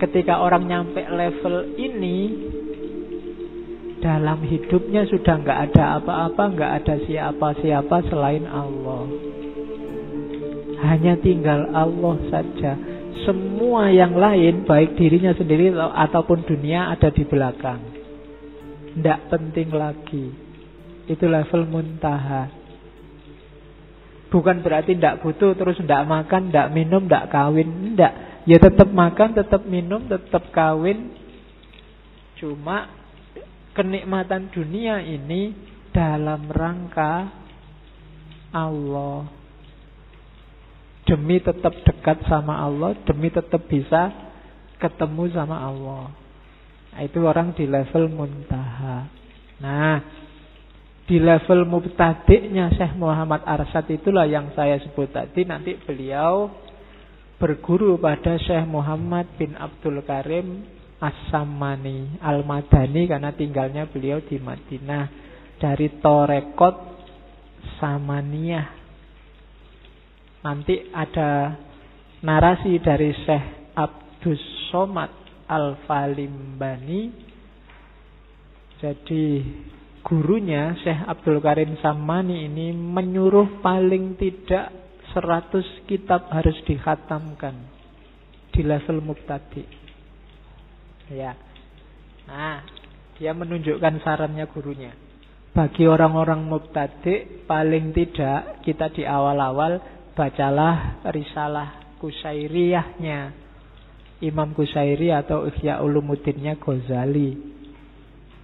Ketika orang nyampe level ini, dalam hidupnya sudah nggak ada apa-apa, nggak ada siapa-siapa selain Allah. Hanya tinggal Allah saja. Semua yang lain, baik dirinya sendiri ataupun dunia, ada di belakang. Tidak penting lagi. Itu level muntaha. Bukan berarti tidak butuh, terus tidak makan, tidak minum, tidak kawin. Tidak. Ya tetap makan, tetap minum, tetap kawin. Cuma kenikmatan dunia ini dalam rangka Allah. Demi tetap dekat sama Allah, demi tetap bisa ketemu sama Allah. Nah, itu orang di level muntaha. Nah, di level mubtadi'nya Syekh Muhammad Arsyad itulah yang saya sebut tadi. Nanti beliau berguru pada Syekh Muhammad bin Abdul Karim As-Sammani Al-Madani, karena tinggalnya beliau di Madinah, dari Torekot Samaniyah. Nanti ada narasi dari Syekh Abdus Somad Al-Falimbani. Jadi gurunya Syekh Abdul Karim Sammani ini menyuruh paling tidak 100 kitab harus dikhatamkan di level mubtadi. Ya. Nah, dia menunjukkan sarannya gurunya. Bagi orang-orang mubtadi, paling tidak kita di awal-awal bacalah risalah Qusairiyahnya Imam Qusairi atau Ihya Ulumuddinnya Ghazali.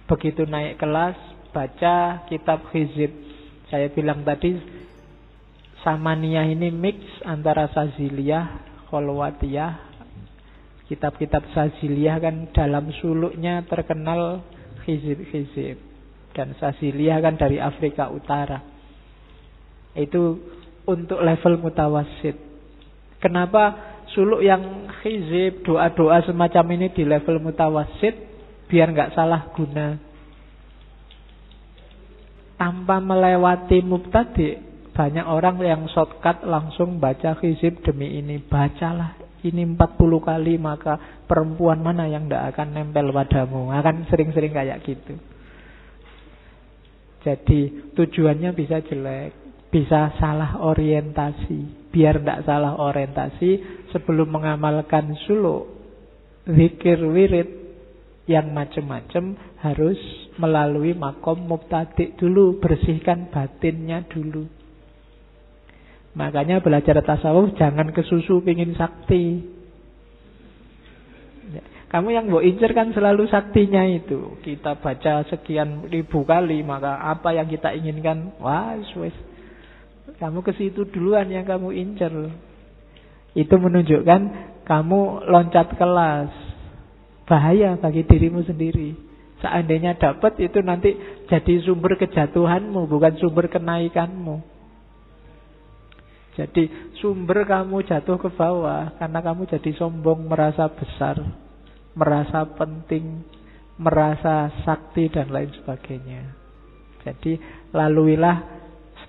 Begitu naik kelas, baca kitab Hizib. Saya bilang tadi, Samaniyah ini mix antara Saziliyah, Kholwatiyah. Kitab-kitab Saziliyah kan dalam suluknya terkenal Hizib-Hizib. Dan Saziliyah kan dari Afrika Utara. Itu untuk level mutawassit. Kenapa suluk yang hizib, doa-doa semacam ini di level mutawassit? Biar nggak salah guna. Tanpa melewati mubtadi, banyak orang yang shortcut langsung baca hizib demi ini. Bacalah ini 40 kali, maka perempuan mana yang tidak akan nempel padamu. Akan sering-sering kayak gitu. Jadi tujuannya bisa jelek, bisa salah orientasi. Biar tidak salah orientasi, sebelum mengamalkan suluk, zikir, wirid yang macam-macam, harus melalui makom mubtadi dulu. Bersihkan batinnya dulu. Makanya belajar tasawuf jangan kesusu pingin sakti. Kamu yang mau incer kan selalu saktinya itu. Kita baca sekian ribu kali, maka apa yang kita inginkan, wah, wes. Kamu ke situ duluan yang kamu incer. Itu menunjukkan kamu loncat kelas. Bahaya bagi dirimu sendiri. Seandainya dapat, itu nanti jadi sumber kejatuhanmu, bukan sumber kenaikanmu. Jadi sumber kamu jatuh ke bawah karena kamu jadi sombong, merasa besar, merasa penting, merasa sakti dan lain sebagainya. Jadi laluilah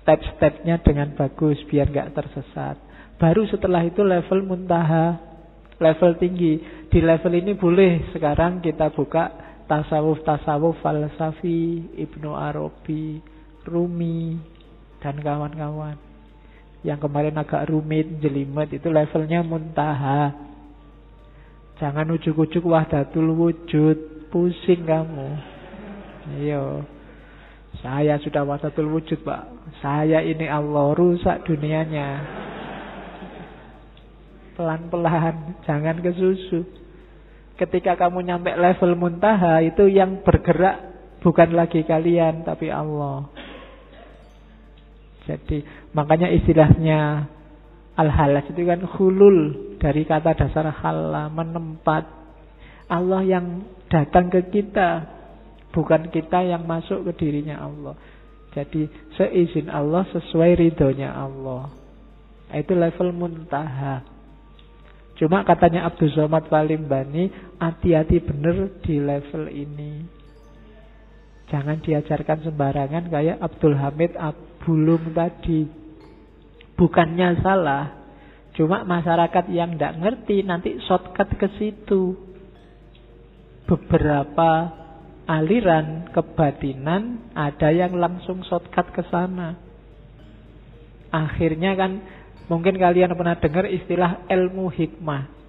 step-stepnya dengan bagus biar gak tersesat. Baru setelah itu level muntaha, level tinggi. Di level ini boleh sekarang kita buka tasawuf-tasawuf falsafi, Ibnu Arabi, Rumi, dan kawan-kawan. Yang kemarin agak rumit, jelimet, itu levelnya muntaha. Jangan ujuk-ujuk wahdatul wujud, pusing kamu. Ayo. Saya sudah wahdatul wujud, Pak. Saya ini Allah, rusak dunianya. Pelan-pelan, jangan kesusu. Ketika kamu nyampe level muntaha, itu yang bergerak bukan lagi kalian, tapi Allah. Jadi makanya istilahnya al-halas itu kan hulul, dari kata dasar hala, menempat. Allah yang datang ke kita, bukan kita yang masuk ke dirinya Allah. Jadi seizin Allah, sesuai ridhonya Allah. Itu level muntaha. Cuma katanya Abdus Somad Falimbani, hati-hati bener di level ini. Jangan diajarkan sembarangan kayak Abdul Hamid Abulum tadi. Bukannya salah, cuma masyarakat yang tidak ngerti nanti shortcut ke situ. beberapa aliran kebatinan ada yang langsung shortcut ke sana. Akhirnya kan mungkin kalian pernah dengar istilah ilmu hikmah.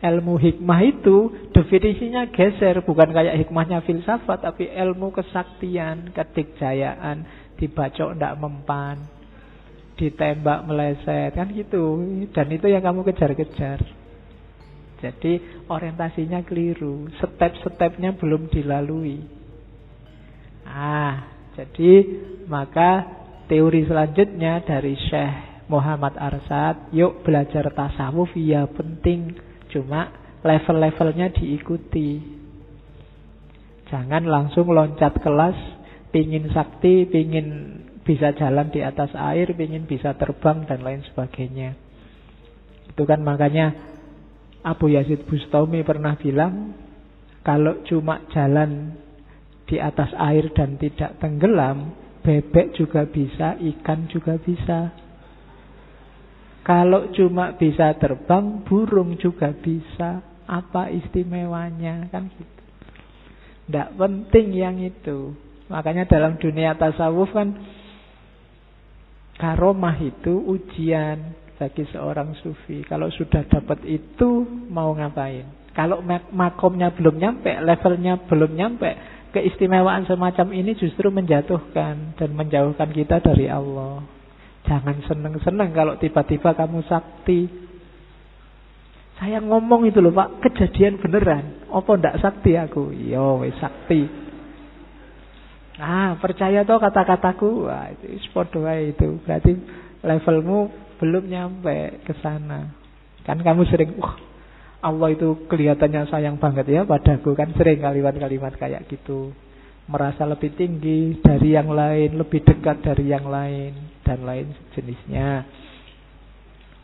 Ilmu hikmah itu definisinya geser, bukan kayak hikmahnya filsafat, tapi ilmu kesaktian, kedikjayaan, dibacok ndak mempan, ditembak meleset, kan gitu. Dan itu yang kamu kejar-kejar. Jadi orientasinya keliru, step-stepnya belum dilalui. Jadi maka teori selanjutnya dari Syekh Muhammad Arsyad, yuk belajar tasawuf, ya penting, cuma level-levelnya diikuti. Jangan langsung loncat kelas, pingin sakti, pingin bisa jalan di atas air, pingin bisa terbang dan lain sebagainya. Itu kan makanya Abu Yazid Bustami pernah bilang, kalau cuma jalan di atas air dan tidak tenggelam, bebek juga bisa, ikan juga bisa. Kalau cuma bisa terbang, burung juga bisa. Apa istimewanya? Kan gitu. Tidak penting yang itu. Makanya dalam dunia tasawuf kan karomah itu ujian bagi seorang sufi. Kalau sudah dapat itu, mau ngapain? Kalau makomnya belum nyampe, levelnya belum nyampe, keistimewaan semacam ini justru menjatuhkan dan menjauhkan kita dari Allah. Jangan seneng-seneng kalau tiba-tiba kamu sakti. Saya ngomong itu loh Pak, kejadian beneran. Apa ndak sakti aku? Yo, wis sakti. Percaya toh kata-kataku. Wah, itu podo wae itu. Berarti levelmu belum nyampe ke sana. Kan kamu sering, Allah itu kelihatannya sayang banget ya padaku. Kan sering kalimat-kalimat kayak gitu. Merasa lebih tinggi dari yang lain, lebih dekat dari yang lain, dan lain sejenisnya.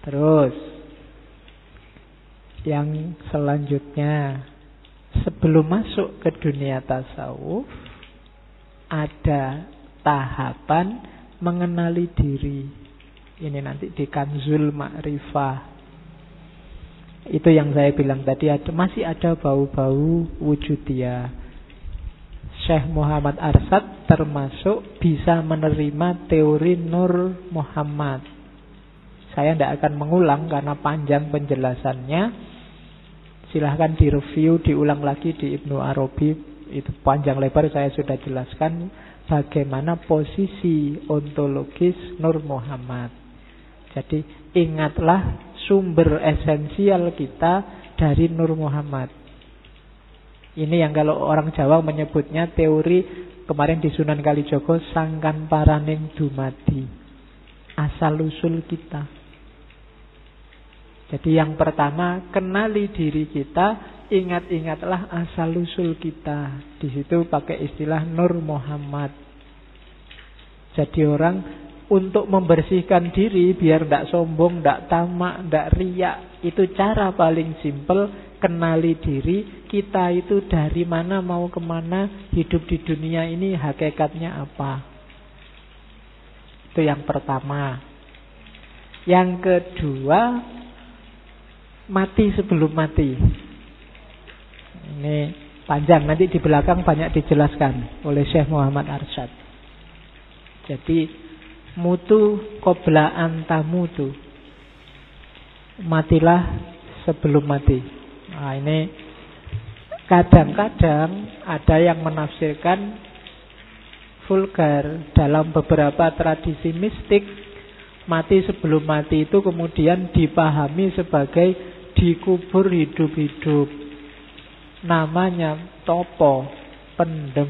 Terus yang selanjutnya, sebelum masuk ke dunia tasawuf, ada tahapan mengenali diri. Ini nanti di Kanzul Ma'rifah. Itu yang saya bilang tadi, masih ada bau-bau wujudiyah. Syekh Muhammad Arsyad termasuk bisa menerima teori Nur Muhammad. Saya tidak akan mengulang karena panjang penjelasannya. Silahkan direview, diulang lagi di Ibnu Arabi. Itu panjang lebar saya sudah jelaskan bagaimana posisi ontologis Nur Muhammad. Jadi ingatlah sumber esensial kita dari Nur Muhammad. Ini yang kalau orang Jawa menyebutnya teori kemarin di Sunan Kalijogo, sangkan paraning dumadi, asal usul kita. Jadi yang pertama, kenali diri kita, ingat-ingatlah asal usul kita. Di situ pakai istilah Nur Muhammad. Jadi orang untuk membersihkan diri biar tidak sombong, tidak tamak, tidak riak, itu cara paling simpel. Kenali diri kita itu dari mana, mau kemana, hidup di dunia ini hakikatnya apa. Itu yang pertama. Yang kedua, mati sebelum mati. Ini panjang, nanti di belakang banyak dijelaskan oleh Syekh Muhammad Arsyad. Jadi mutu qabla anta mutu, matilah sebelum mati. Ini kadang-kadang ada yang menafsirkan vulgar. Dalam beberapa tradisi mistik, mati sebelum mati itu kemudian dipahami sebagai dikubur hidup-hidup. Namanya topo, pendem.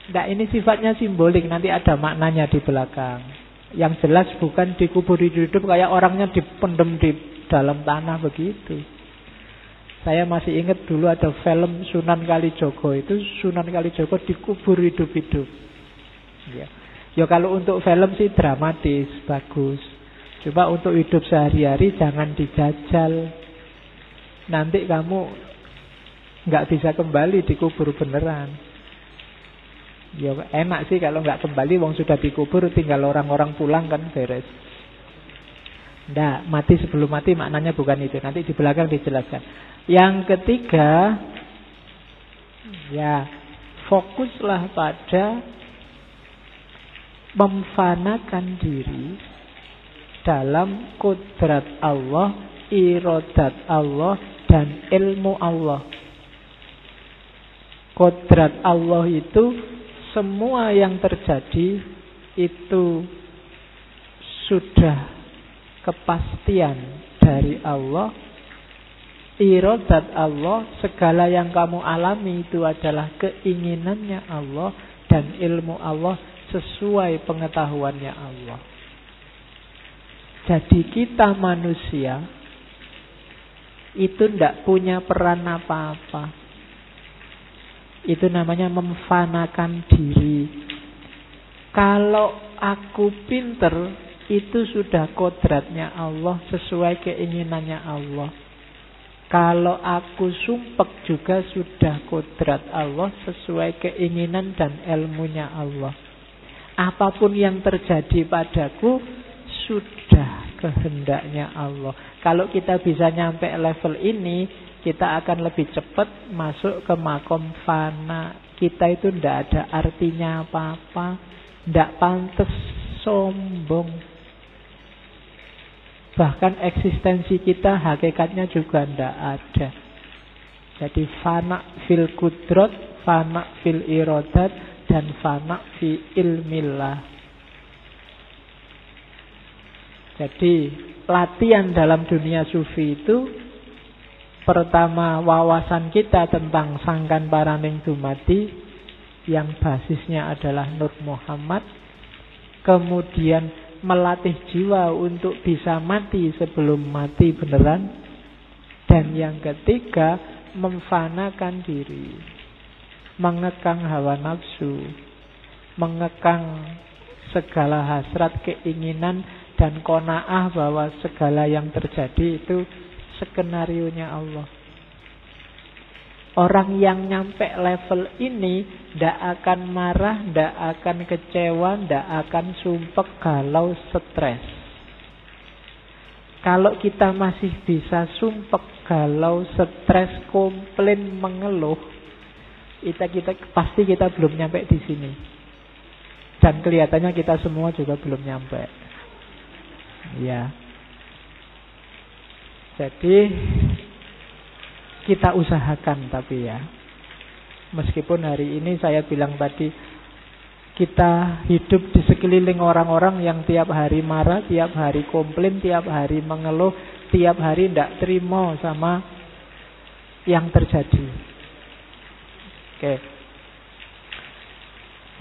Ini sifatnya simbolik, nanti ada maknanya di belakang. Yang jelas bukan dikubur hidup-hidup kayak orangnya dipendem di dalam tanah begitu. Saya masih ingat dulu ada film Sunan Kalijogo, itu Sunan Kalijogo dikubur hidup-hidup. Ya kalau untuk film sih dramatis, bagus. Coba untuk hidup sehari-hari jangan dijajal. Nanti kamu nggak bisa kembali dikubur beneran. Ya enak sih kalau nggak kembali, wong sudah dikubur, tinggal orang-orang pulang kan beres. Nggak, mati sebelum mati maknanya bukan itu. Nanti di belakang dijelaskan. Yang ketiga, ya fokuslah pada memfanakan diri dalam kudrat Allah, iradat Allah, dan ilmu Allah. Kodrat Allah itu semua yang terjadi itu sudah kepastian dari Allah. Iradat Allah, segala yang kamu alami itu adalah keinginannya Allah, dan ilmu Allah sesuai pengetahuannya Allah. Jadi kita manusia itu tidak punya peran apa-apa. Itu namanya memfanakan diri. Kalau aku pinter, itu sudah kodratnya Allah, sesuai keinginannya Allah. Kalau aku sumpek juga sudah kodrat Allah, sesuai keinginan dan ilmunya Allah. Apapun yang terjadi padaku sudah kehendaknya Allah. Kalau kita bisa nyampe level ini, kita akan lebih cepat masuk ke makom fana. Kita itu tidak ada artinya apa-apa, tidak pantas sombong. Bahkan eksistensi kita hakikatnya juga tidak ada. Jadi fana fil kudrat, fana fil iradat, dan fana fi ilmillah. Jadi latihan dalam dunia sufi itu, pertama wawasan kita tentang sangkan paraning dumadi yang basisnya adalah Nur Muhammad. Kemudian melatih jiwa untuk bisa mati sebelum mati beneran. Dan yang ketiga, memfanakan diri, mengekang hawa nafsu, mengekang segala hasrat, keinginan, dan qanaah bahwa segala yang terjadi itu skenarionya Allah. Orang yang nyampe level ini tidak akan marah, tidak akan kecewa, tidak akan sumpek, galau, stres. Kalau kita masih bisa sumpek, galau, stres, komplain, mengeluh, kita pasti kita belum nyampe di sini. Dan kelihatannya kita semua juga belum nyampe. Ya. Jadi kita usahakan, tapi ya, meskipun hari ini saya bilang tadi, kita hidup di sekeliling orang-orang yang tiap hari marah, tiap hari komplain, tiap hari mengeluh, tiap hari tidak terima sama yang terjadi. Oke.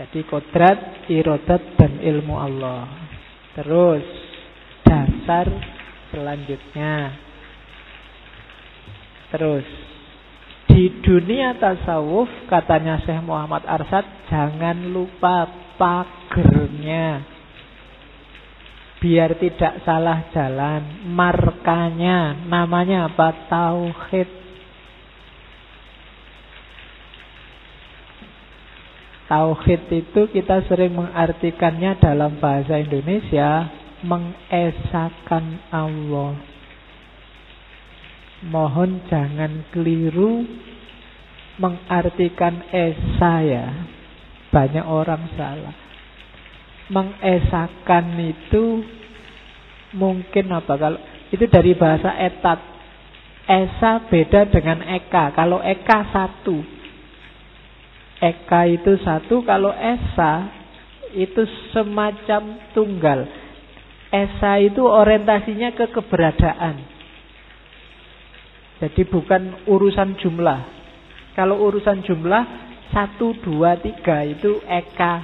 Jadi kodrat, iradat, dan ilmu Allah. Terus dasar selanjutnya. Terus di dunia tasawuf, katanya Syekh Muhammad Arsyad, jangan lupa pagernya, biar tidak salah jalan. Markanya namanya apa? Tauhid. Tauhid itu kita sering mengartikannya dalam bahasa Indonesia mengesakan Allah. Mohon jangan keliru mengartikan esa ya. Banyak orang salah. Mengesakan itu mungkin apa? Kalau itu dari bahasa etat. Esa beda dengan eka. Kalau eka satu. Eka itu satu. Kalau esa itu semacam tunggal. Esa itu orientasinya ke keberadaan. Jadi bukan urusan jumlah. Kalau urusan jumlah 1, 2, 3 itu eka.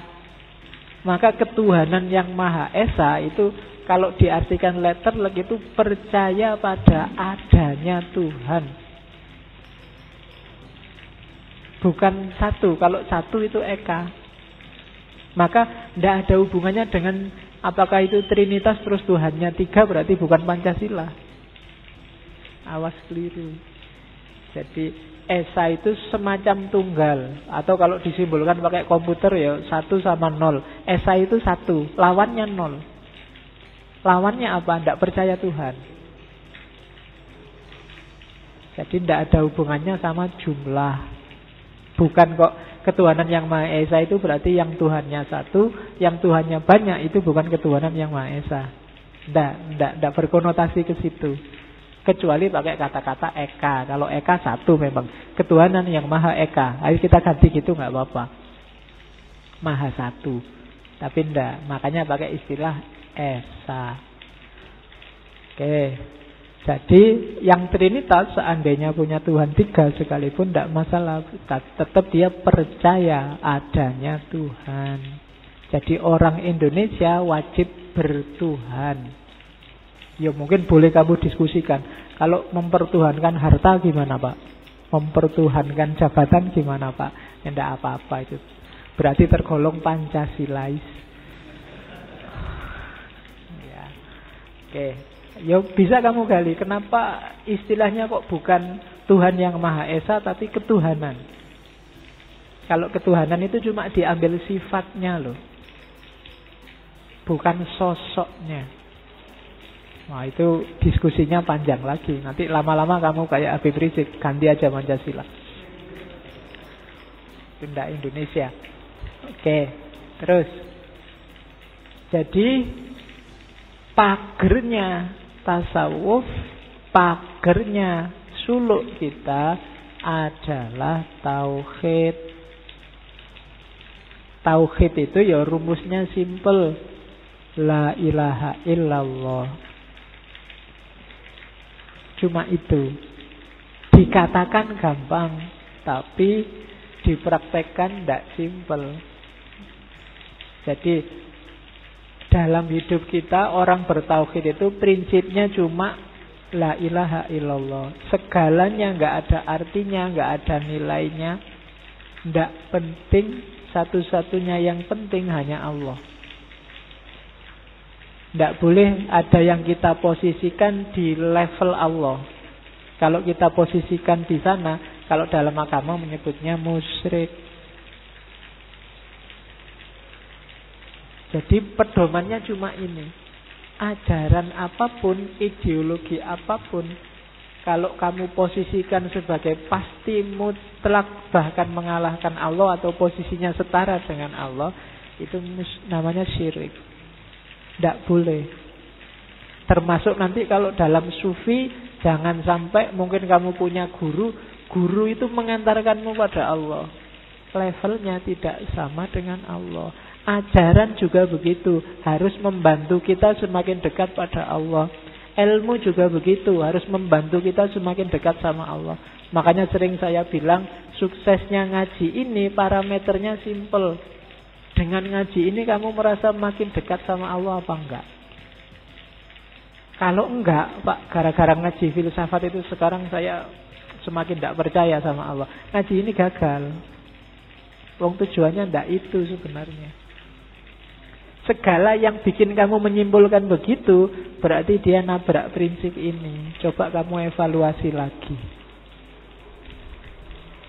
Maka ketuhanan yang Maha Esa itu kalau diartikan letterlek itu percaya pada adanya Tuhan. Bukan satu. Kalau satu itu eka. Maka tidak ada hubungannya dengan apakah itu Trinitas terus Tuhannya 3, berarti bukan Pancasila. Awas keliru. Jadi esa itu semacam tunggal. Atau kalau disimbolkan pakai komputer ya 1 sama 0. Esa itu 1, lawannya 0. Lawannya apa? Tidak percaya Tuhan. Jadi tidak ada hubungannya sama jumlah. Bukan kok ketuhanan yang Maha Esa itu berarti yang Tuhannya satu, yang Tuhannya banyak itu bukan ketuhanan yang Maha Esa. Tidak berkonotasi ke situ. Kecuali pakai kata-kata Eka. Kalau Eka satu memang. Ketuhanan yang Maha Eka. Ayo kita ganti gitu nggak apa-apa. Maha satu. Tapi tidak. Makanya pakai istilah Esa. Oke. Jadi yang Trinitas seandainya punya Tuhan tiga sekalipun tidak masalah. Tetap dia percaya adanya Tuhan. Jadi orang Indonesia wajib bertuhan. Ya mungkin boleh kamu diskusikan. Kalau mempertuhankan harta gimana Pak? Mempertuhankan jabatan gimana Pak? Ya, tidak apa-apa itu. Berarti tergolong Pancasilais. Ya. Oke. Ya bisa kamu gali. Kenapa istilahnya kok bukan Tuhan yang Maha Esa tapi ketuhanan? Kalau ketuhanan itu cuma diambil sifatnya loh. Bukan sosoknya. Nah itu diskusinya panjang lagi. Nanti lama-lama kamu kayak Habib Rizik, ganti aja Pancasila. Pindah Indonesia. Oke, terus. Jadi pagernya tasawuf, pagernya suluk kita adalah tauhid. Tauhid itu ya rumusnya simple. La ilaha illallah. Cuma itu. Dikatakan gampang, tapi dipraktekkan tidak simple. Jadi dalam hidup kita orang bertauhid itu prinsipnya cuma la ilaha illallah. Segalanya nggak ada artinya, nggak ada nilainya, nggak penting. Satu-satunya yang penting hanya Allah. Tidak boleh ada yang kita posisikan di level Allah. Kalau kita posisikan di sana, kalau dalam agama menyebutnya musyrik. Jadi pedomannya cuma ini. Ajaran apapun, ideologi apapun, kalau kamu posisikan sebagai pasti mutlak bahkan mengalahkan Allah atau posisinya setara dengan Allah, itu namanya syirik. Tidak boleh. Termasuk nanti kalau dalam sufi, jangan sampai mungkin kamu punya guru, guru itu mengantarkanmu pada Allah. Levelnya tidak sama dengan Allah. Ajaran juga begitu, harus membantu kita semakin dekat pada Allah. Ilmu juga begitu, harus membantu kita semakin dekat sama Allah. Makanya sering saya bilang, suksesnya ngaji ini parameternya simple. Dengan ngaji ini kamu merasa makin dekat sama Allah apa enggak? Kalau enggak, Pak, gara-gara ngaji filsafat itu sekarang saya semakin tidak percaya sama Allah. Ngaji ini gagal. Wong tujuannya enggak itu sebenarnya. Segala yang bikin kamu menyimpulkan begitu, berarti dia nabrak prinsip ini. Coba kamu evaluasi lagi.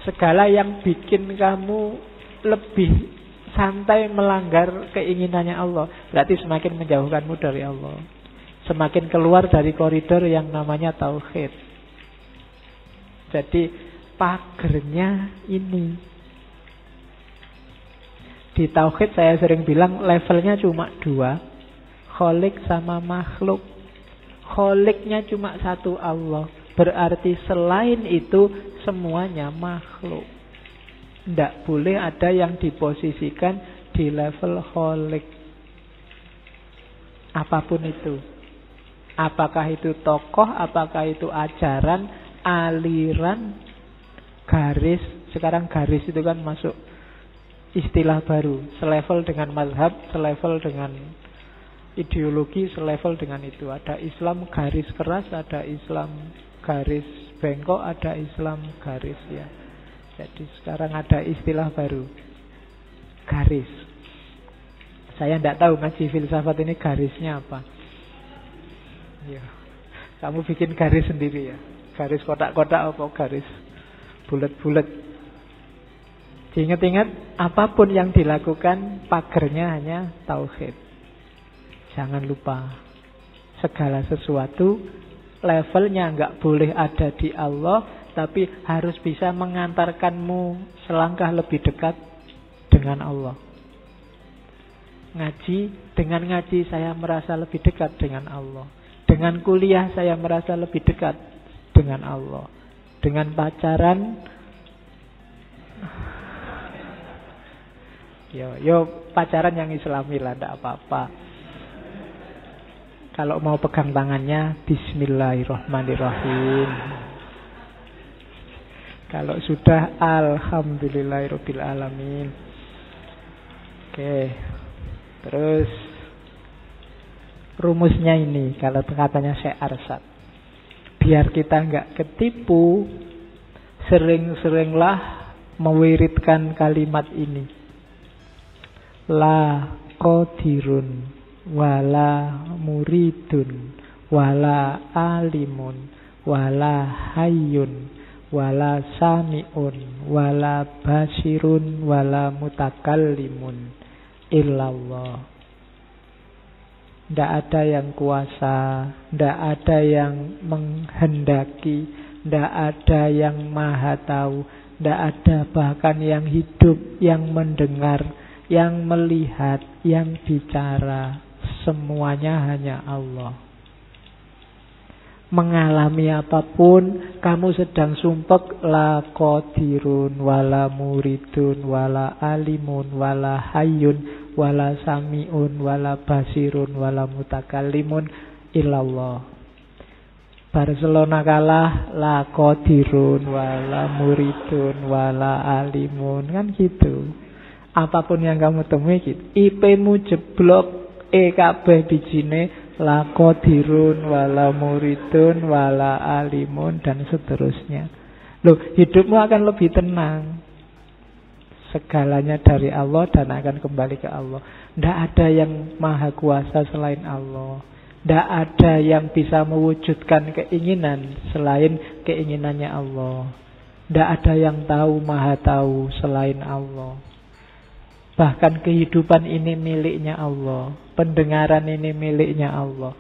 Segala yang bikin kamu lebih santai melanggar keinginannya Allah, berarti semakin menjauhkanmu dari Allah. Semakin keluar dari koridor yang namanya tauhid. Jadi pagernya ini. Di tauhid saya sering bilang levelnya cuma dua. Kholik sama makhluk. Kholiknya cuma satu Allah. Berarti selain itu semuanya makhluk. Tidak boleh ada yang diposisikan di level kholik. Apapun itu. Apakah itu tokoh, apakah itu ajaran, aliran, garis. Sekarang garis itu kan masuk istilah baru. Selevel dengan mazhab, selevel dengan ideologi, selevel dengan itu. Ada Islam garis keras, ada Islam garis bengkok, ada Islam garis ya. Jadi sekarang ada istilah baru, garis. Saya tidak tahu ngaji filsafat ini garisnya apa. Ya, kamu bikin garis sendiri ya. Garis kotak-kotak apa garis bulat-bulat. Ingat-ingat, apapun yang dilakukan pagernya hanya tauhid. Jangan lupa. Segala sesuatu levelnya nggak boleh ada di Allah, tapi harus bisa mengantarkanmu selangkah lebih dekat dengan Allah. Dengan ngaji saya merasa lebih dekat dengan Allah. Dengan kuliah saya merasa lebih dekat dengan Allah. Dengan pacaran, yo pacaran yang Islami lah, tidak apa-apa. Kalau mau pegang tangannya, Bismillahirrahmanirrahim. Kalau sudah, Alhamdulillahirabbil alamin. Oke. Terus rumusnya ini, kalau katanya Syekh Arsyad, biar kita nggak ketipu, sering-seringlah mewiridkan kalimat ini. La qadirun wala muridun wala alimun wala hayyun wala sami'un wala basirun wala mutakallimun illallah. Tidak ada yang kuasa, tidak ada yang menghendaki, tidak ada yang maha tahu, tidak ada bahkan yang hidup, yang mendengar, yang melihat, yang bicara. Semuanya hanya Allah. Mengalami apapun, kamu sedang sumpek, la qadirun wala muridun wala alimun wala hayyun wala sami'un wala basirun wala mutakallimun illallah. Barcelona kalah, la qadirun wala muridun wala alimun, kan gitu. Apapun yang kamu temui gitu. IP-mu jeblok, kabeh bijine la qadirun wala muridun wala alimun dan seterusnya. Loh, hidupmu akan lebih tenang. Segalanya dari Allah dan akan kembali ke Allah. Tidak ada yang maha kuasa selain Allah. Tidak ada yang bisa mewujudkan keinginan selain keinginannya Allah. Tidak ada yang tahu, maha tahu selain Allah. Bahkan kehidupan ini miliknya Allah, pendengaran ini miliknya Allah,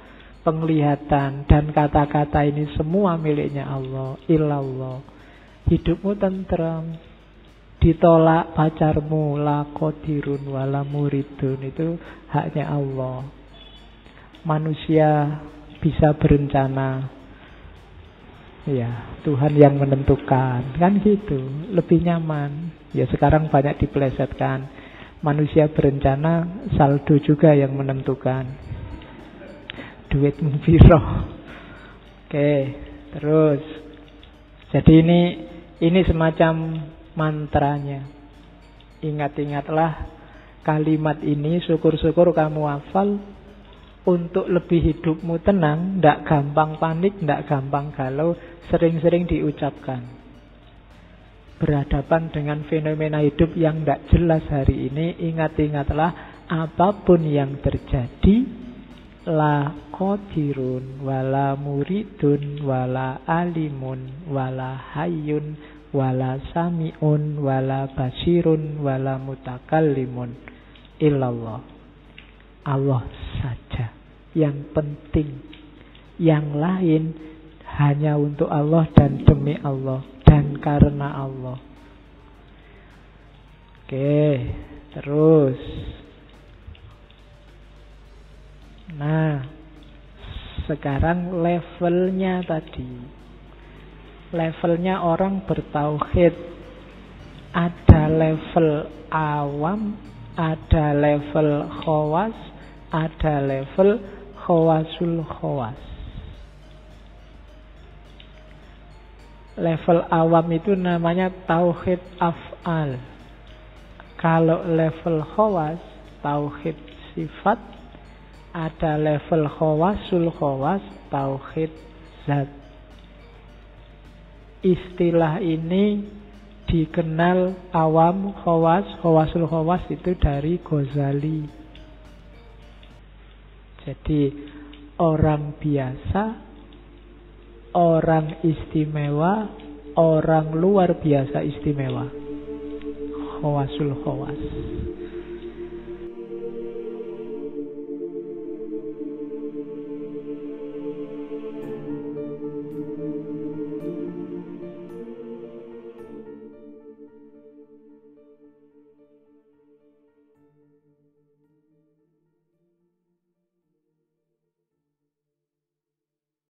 penglihatan dan kata-kata ini semua miliknya Allah. Illallah. Hidupmu tentram. Ditolak pacarmu, la qadirun wala muridun, itu haknya Allah. Manusia bisa berencana, ya Tuhan yang menentukan, kan gitu, lebih nyaman. Ya sekarang banyak dipelesetkan. Manusia berencana, saldo juga yang menentukan. Duitmu piro. Oke, terus. Jadi ini semacam mantranya. Ingat-ingatlah kalimat ini, syukur-syukur kamu hafal untuk lebih hidupmu tenang, tidak gampang panik, tidak gampang galau, sering-sering diucapkan. Berhadapan dengan fenomena hidup yang tidak jelas hari ini, ingat-ingatlah apapun yang terjadi, la qadirun wala muridun wala alimun wala hayyun wala sami'un wala basirun wala mutakallimun illallah. Allah saja yang penting. Yang lain hanya untuk Allah dan demi Allah dan karena Allah. Oke, terus. Nah, sekarang levelnya tadi. Levelnya orang bertauhid. Ada level awam, ada level khawas, ada level khawasul khawas. Level awam itu namanya tauhid af'al. Kalau level khawas, tauhid sifat. Ada level khawasul khawas, tauhid zat. Istilah ini dikenal awam, khawas, khawasul khawas itu dari Ghazali. Jadi orang biasa, orang istimewa, orang luar biasa istimewa. Khawasul khawas.